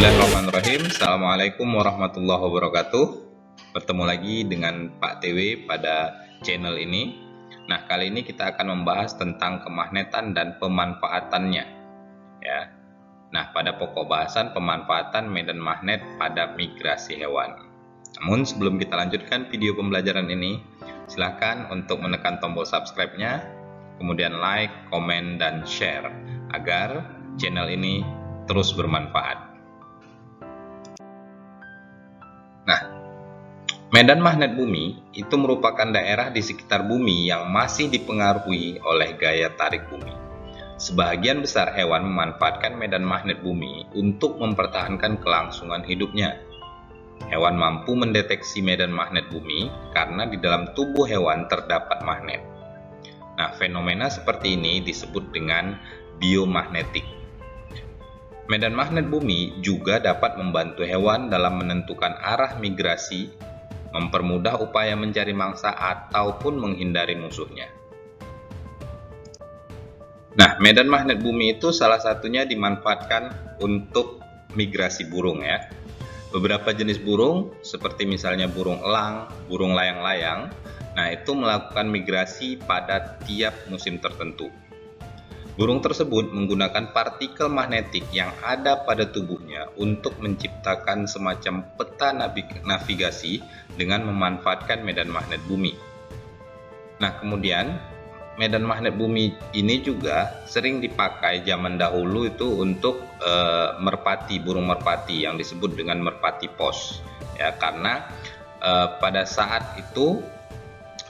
Bismillahirrahmanirrahim. Assalamualaikum warahmatullahi wabarakatuh. Bertemu lagi dengan Pak TW pada channel ini. Nah, kali ini kita akan membahas tentang kemagnetan dan pemanfaatannya. Ya. Nah, pada pokok bahasan pemanfaatan medan magnet pada migrasi hewan. Namun sebelum kita lanjutkan video pembelajaran ini, silakan untuk menekan tombol subscribe-nya, kemudian like, komen, dan share agar channel ini terus bermanfaat. Nah, medan magnet bumi itu merupakan daerah di sekitar bumi yang masih dipengaruhi oleh gaya tarik bumi. Sebagian besar hewan memanfaatkan medan magnet bumi untuk mempertahankan kelangsungan hidupnya. Hewan mampu mendeteksi medan magnet bumi karena di dalam tubuh hewan terdapat magnet. Nah, fenomena seperti ini disebut dengan biomagnetik. Medan magnet bumi juga dapat membantu hewan dalam menentukan arah migrasi, mempermudah upaya mencari mangsa ataupun menghindari musuhnya. Nah, medan magnet bumi itu salah satunya dimanfaatkan untuk migrasi burung ya. Beberapa jenis burung seperti misalnya burung elang, burung layang-layang, nah itu melakukan migrasi pada tiap musim tertentu. Burung tersebut menggunakan partikel magnetik yang ada pada tubuhnya untuk menciptakan semacam peta navigasi dengan memanfaatkan medan magnet bumi. Nah, kemudian medan magnet bumi ini juga sering dipakai zaman dahulu itu untuk merpati, burung merpati yang disebut dengan merpati pos. Ya, karena pada saat itu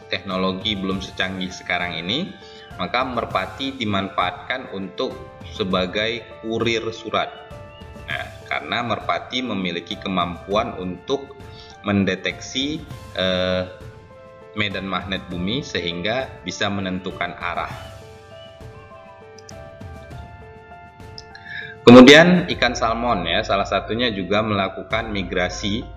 teknologi belum secanggih sekarang ini, maka merpati dimanfaatkan untuk sebagai kurir surat. Nah, karena merpati memiliki kemampuan untuk mendeteksi medan magnet bumi sehingga bisa menentukan arah. Kemudian ikan salmon ya, salah satunya juga melakukan migrasi.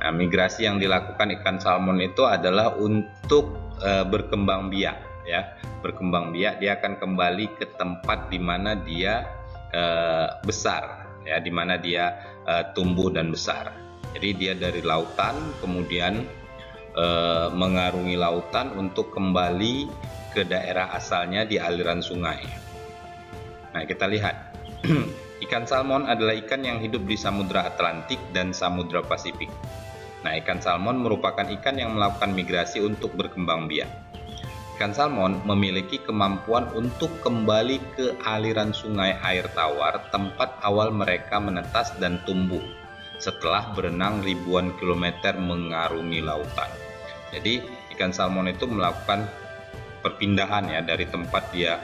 Nah, migrasi yang dilakukan ikan salmon itu adalah untuk berkembang biak. Ya, berkembang biak, dia akan kembali ke tempat di mana dia besar, ya, di mana dia tumbuh dan besar. Jadi dia dari lautan kemudian mengarungi lautan untuk kembali ke daerah asalnya di aliran sungai. Nah, kita lihat ikan salmon adalah ikan yang hidup di Samudra Atlantik dan Samudra Pasifik. Nah, ikan salmon merupakan ikan yang melakukan migrasi untuk berkembang biak. Ikan salmon memiliki kemampuan untuk kembali ke aliran sungai air tawar tempat awal mereka menetas dan tumbuh setelah berenang ribuan kilometer mengarungi lautan. Jadi ikan salmon itu melakukan perpindahan ya dari tempat dia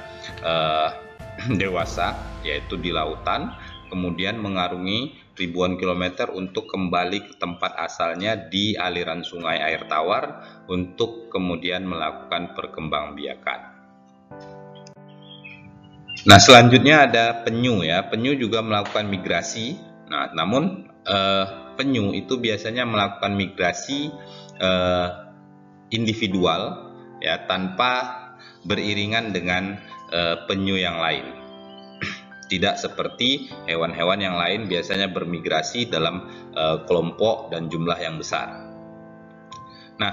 dewasa yaitu di lautan, kemudian mengarungi ribuan kilometer untuk kembali ke tempat asalnya di aliran sungai air tawar untuk kemudian melakukan perkembangbiakan. Nah, selanjutnya ada penyu ya. Penyu juga melakukan migrasi. Nah, namun penyu itu biasanya melakukan migrasi individual ya, tanpa beriringan dengan penyu yang lain. Tidak seperti hewan-hewan yang lain biasanya bermigrasi dalam kelompok dan jumlah yang besar. Nah,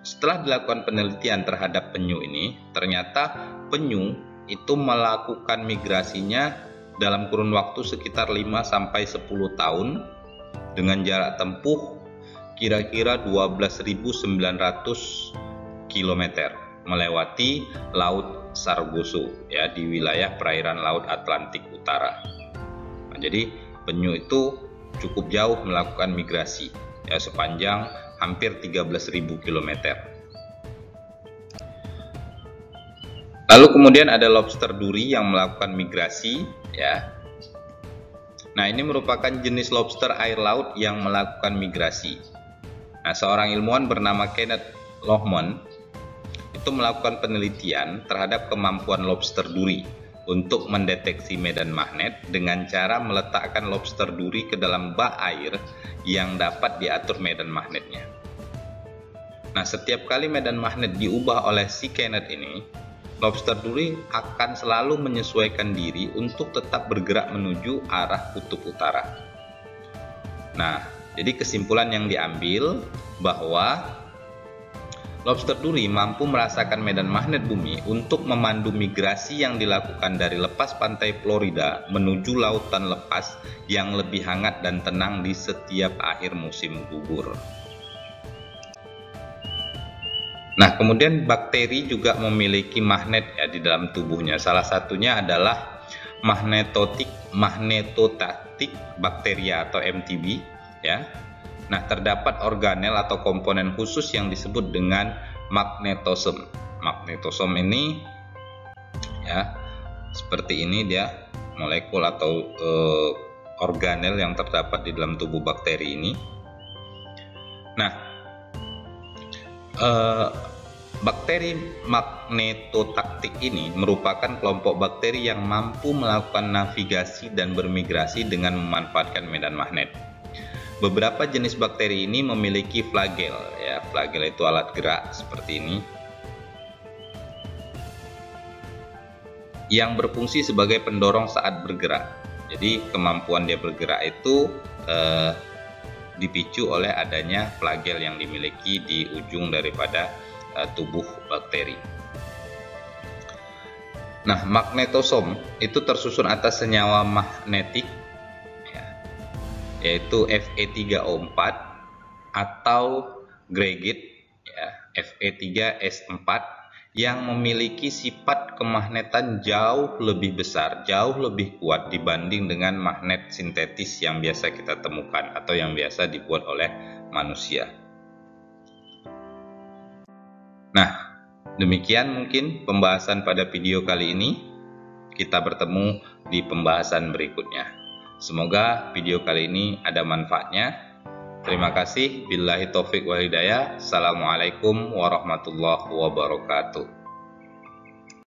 setelah dilakukan penelitian terhadap penyu ini, ternyata penyu itu melakukan migrasinya dalam kurun waktu sekitar 5-10 tahun dengan jarak tempuh kira-kira 12.900 km melewati Laut Sargasso ya di wilayah perairan Laut Atlantik Utara. Nah, jadi penyu itu cukup jauh melakukan migrasi ya sepanjang hampir 13.000 km. Lalu kemudian ada lobster duri yang melakukan migrasi ya. Nah, ini merupakan jenis lobster air laut yang melakukan migrasi. Nah, seorang ilmuwan bernama Kenneth Lohman itu melakukan penelitian terhadap kemampuan lobster duri untuk mendeteksi medan magnet dengan cara meletakkan lobster duri ke dalam bak air yang dapat diatur medan magnetnya. Nah, setiap kali medan magnet diubah oleh si Kenneth ini, lobster duri akan selalu menyesuaikan diri untuk tetap bergerak menuju arah kutub utara. Nah, jadi kesimpulan yang diambil bahwa lobster duri mampu merasakan medan magnet bumi untuk memandu migrasi yang dilakukan dari lepas pantai Florida menuju lautan lepas yang lebih hangat dan tenang di setiap akhir musim gugur. Nah, kemudian bakteri juga memiliki magnet ya di dalam tubuhnya. Salah satunya adalah magnetotaktik bakteria atau MTB ya. Nah, terdapat organel atau komponen khusus yang disebut dengan magnetosom. Magnetosom ini ya seperti ini dia, molekul atau organel yang terdapat di dalam tubuh bakteri ini. Nah, bakteri magnetotaktik ini merupakan kelompok bakteri yang mampu melakukan navigasi dan bermigrasi dengan memanfaatkan medan magnet. Beberapa jenis bakteri ini memiliki flagel, ya, flagel itu alat gerak seperti ini, yang berfungsi sebagai pendorong saat bergerak. Jadi kemampuan dia bergerak itu dipicu oleh adanya flagel yang dimiliki di ujung daripada tubuh bakteri. Nah, magnetosom itu tersusun atas senyawa magnetik ya, yaitu Fe3O4 atau greigate ya, Fe3S4 yang memiliki sifat kemagnetan jauh lebih besar, jauh lebih kuat dibanding dengan magnet sintetis yang biasa kita temukan atau yang biasa dibuat oleh manusia. Nah, demikian mungkin pembahasan pada video kali ini. Kita bertemu di pembahasan berikutnya. Semoga video kali ini ada manfaatnya. Terima kasih. Billahi taufik wal hidayah. Assalamualaikum warahmatullahi wabarakatuh.